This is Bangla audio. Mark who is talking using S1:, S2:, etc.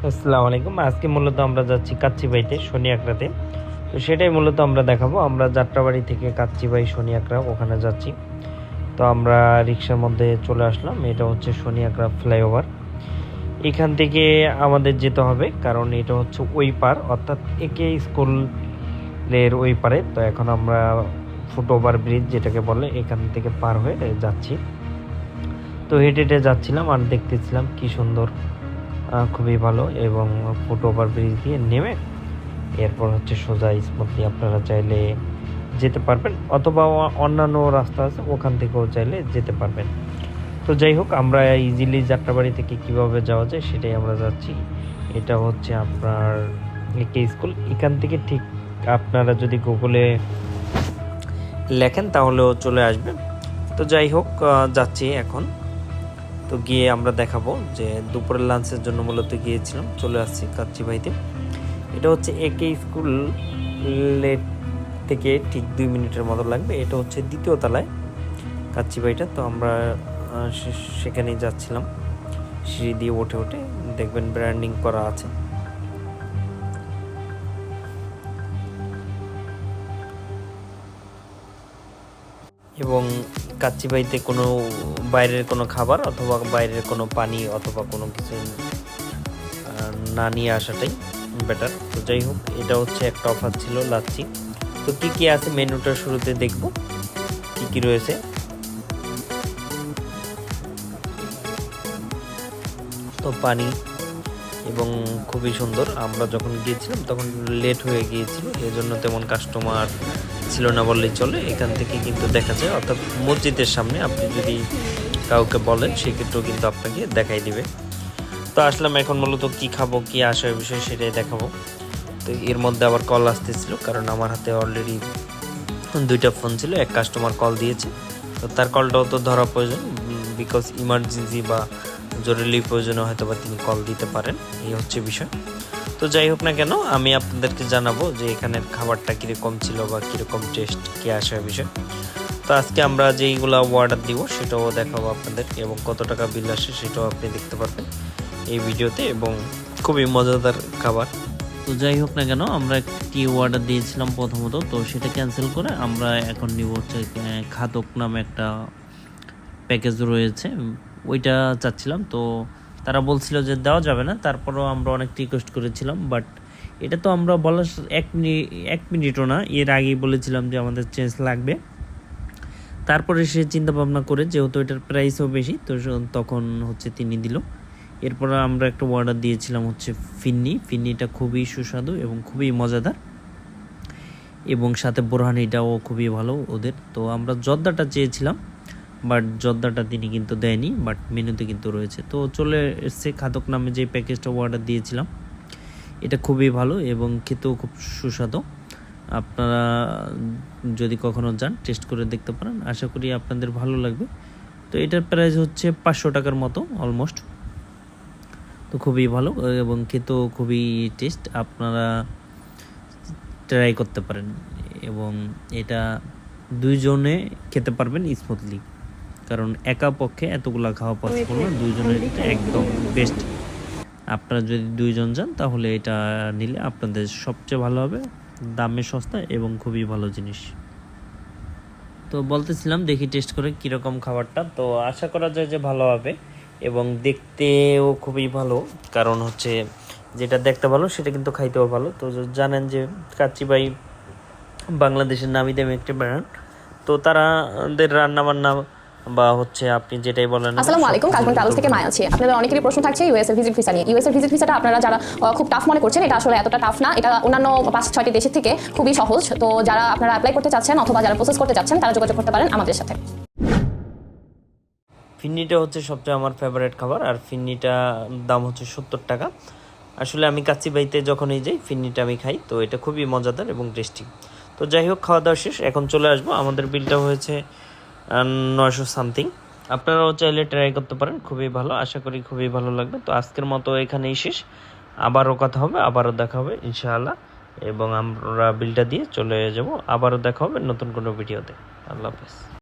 S1: আসসালামু আলাইকুম। আজকে মূলত আমরা যাচ্ছি কাচ্চিবাইতে শনি আকড়াতে। তো সেটাই মূলত আমরা দেখাবো। আমরা যাত্রাবাড়ি থেকে কাচ্চিবাই শনি আকড়া ওখানে যাচ্ছি। তো আমরা রিক্সার মধ্যে চলে আসলাম। এটা হচ্ছে শনি আকড়া ফ্লাইওভার। এখান থেকে আমাদের যেতে হবে, কারণ এটা হচ্ছে ওই পার, অর্থাৎ একে স্কুলের ওই পারে। তো এখন আমরা ফুটওভার ব্রিজ যেটাকে বলে, এখান থেকে পার হয়ে যাচ্ছি। তো হেঁটে হেঁটে যাচ্ছিলাম আর দেখতেছিলাম কি সুন্দর, খুবই ভালো। এবং ফুটওভার ব্রিজ দিয়ে নেমে এরপর হচ্ছে সোজা স্মুথলি আপনারা চাইলে যেতে পারবেন, অথবা অন্যান্য রাস্তা আছে ওখান থেকেও চাইলে যেতে পারবেন। তো যাই হোক, আমরা ইজিলি যাত্রাবাড়ি থেকে কিভাবে যাওয়া যায় সেটাই আমরা যাচ্ছি। এটা হচ্ছে আপনার একে স্কুল। এখান থেকে ঠিক আপনারা যদি গুগলে লেখেন তাহলেও চলে আসবে। তো যাই হোক, যাচ্ছি এখন। তো গিয়ে আমরা দেখাবো যে দুপুরের লাঞ্চের জন্য মূলত গিয়েছিলাম, চলে আসছি কাচ্চিবাইতে। এটা হচ্ছে একে স্কুলের থেকে ঠিক 2 মিনিটের মতো লাগবে। এটা হচ্ছে দ্বিতীয় তলায় কাচ্চিবাইটা। তো আমরা সেখানেই যাচ্ছিলাম, সিঁড়ি দিয়ে উঠে উঠে। দেখবেন ব্র্যান্ডিং করা আছে। এবং কাচ্চিবাইতে কোনো বাইরের কোনো খাবার অথবা বাইরের কোনো পানি অথবা কোনো কিছু না নিয়ে আসাটাই বেটার। তো যাই হোক, এটা হচ্ছে একটা অফার ছিল লাচ্ছি। তো কি কি আছে মেনুটার শুরুতে দেখব কি কি রয়েছে। তো পানি এবং খুবই সুন্দর। আমরা যখন গিয়েছিলাম তখন লেট হয়ে গিয়েছিল, এই জন্য তেমন কাস্টমার ছিল না বললেই চলে। এখান থেকে কিন্তু দেখা যায়, অর্থাৎ মসজিদের সামনে আপনি যদি কাউকে বলেন সেক্ষেত্রেও কিন্তু আপনাকে দেখাই দিবে। তো আসলাম এখন মূলত কি খাবো কি আসার বিষয় সেটাই দেখাবো। তো এর মধ্যে আবার কল আসতেছিল, কারণ আমার হাতে অলরেডি 2টা ফোন ছিল। এক কাস্টমার কল দিয়েছে, তো তার কলটাও তো ধরা প্রয়োজন, বিকজ ইমার্জেন্সি বা জরুরি প্রয়োজনে হয়তো বা তিনি কল দিতে পারেন, এই হচ্ছে বিষয়। তো যাই হোক না কেন, আমি আপনাদেরকে জানাবো যে এখানের খাবারটা কীরকম ছিল বা কীরকম টেস্ট কি আসার বিষয়। তো আজকে আমরা যেইগুলো অর্ডার দিব সেটাও দেখাবো আপনাদের, এবং কত টাকা বিল আসে সেটাও আপনি দেখতে পারবেন এই ভিডিওতে। এবং খুবই মজাদার খাবার। তো যাই হোক না কেন, আমরা একটি অর্ডার দিয়েছিলাম প্রথমত, তো সেটা ক্যান্সেল করে আমরা এখন নিব হচ্ছে খাদক নামে একটা প্যাকেজ রয়েছে, ওইটা চাচ্ছিলাম। তো তারা বলছিল যে দেওয়া যাবে না, তারপরেও আমরা অনেক রিকোয়েস্ট করেছিলাম। বাট এটা তো আমরা বলার 1 মিনিটও না, এর আগেই বলেছিলাম যে আমাদের চেঞ্জ লাগবে। তারপরে সে চিন্তা ভাবনা করে, যেহেতু এটার প্রাইসও বেশি, তো তখন হচ্ছে তিনি দিল। এরপর আমরা একটা অর্ডার দিয়েছিলাম হচ্ছে ফিন্নিটা খুবই সুস্বাদু এবং খুবই মজাদার, এবং সাথে বোরহানিটাও খুবই ভালো ওদের। তো আমরা জর্দাটা চেয়েছিলাম, বাট জর্দাটা তিনি কিন্তু দেয়নি, বাট মেনুতে কিন্তু রয়েছে। তো চলে এসছে খাদক নামে যে প্যাকেজটা অর্ডার দিয়েছিলাম। এটা খুবই ভালো এবং খেতেও খুব সুস্বাদু। আপনারা যদি কখনো যান টেস্ট করে দেখতে পারেন, আশা করি আপনাদের ভালো লাগবে। তো এটার প্রাইস হচ্ছে 500 টাকার মতো অলমোস্ট। তো খুবই ভালো এবং খেতেও খুবই টেস্ট, আপনারা ট্রাই করতে পারেন। এবং এটা 2 জনে খেতে পারবেন স্মুথলি, কারণ একা পক্ষে এতগুলা খাওয়া পসিবল না। 2 জনের একদম বেস্ট। আপনারা যদি 2 জন যান তাহলে এটা নিলে আপনাদের সবচেয়ে ভালো হবে, দামে সস্তা এবং খুবই ভালো জিনিস। তো বলতেছিলাম দেখি টেস্ট করে কীরকম খাবারটা। তো আশা করা যায় যে ভালো হবে এবং দেখতেও খুবই ভালো, কারণ হচ্ছে যেটা দেখতে ভালো সেটা কিন্তু খাইতেও ভালো। তো জানেন যে কাচ্চিবাই বাংলাদেশের নামি দামি একটি ব্র্যান্ড। তো তাদের রান্নাবান্না বা হচ্ছে আপনি যেটাই বলেন।
S2: আসসালামু আলাইকুম, কালবন ট্রাভেলস থেকে মায়া আছি। আপনাদের অনেকেরই প্রশ্ন থাকছে ইউএসএ ভিজিট ভিসা নিয়ে। ইউএসএ ভিজিট ভিসাটা আপনারা যারা খুব টাফ মনে করছেন, এটা আসলে এতটা টাফ না। এটা অন্যান্য 5-6টি দেশের থেকে খুবই সহজ। তো যারা আপনারা অ্যাপ্লাই করতে চাচ্ছেন অথবা যারা প্রসেস করতে চাচ্ছেন তারা যোগাযোগ করতে পারেন আমাদের সাথে।
S1: ফিন্নিটা হচ্ছে সবচেয়ে আমার ফেভারিট খাবার, আর ফিন্নিটা দাম হচ্ছে 70 টাকা। আসলে আমি কাচ্চিবাইতে যখনই যাই ফিন্নিটা আমি খাই, তো এটা খুবই মজাদার এবং টেস্টি। তো যাই হোক, খাওয়া দাওয়া শেষ, এখন চলে আসবো। আমাদের বিলটা হয়েছে 900 সামথিং। আপনারাও চাইলে ট্রাই করতে পারেন, খুবই ভালো, আশা করি খুবই ভালো লাগবে। তো আজকের মতো এখানেই শেষ, আবারও কথা হবে, আবারও দেখা হবে ইনশাআল্লাহ। এবং আমরা বিলটা দিয়ে চলে যাব, আবারও দেখা হবে নতুন কোনো ভিডিওতে। আল্লাহ হাফেজ।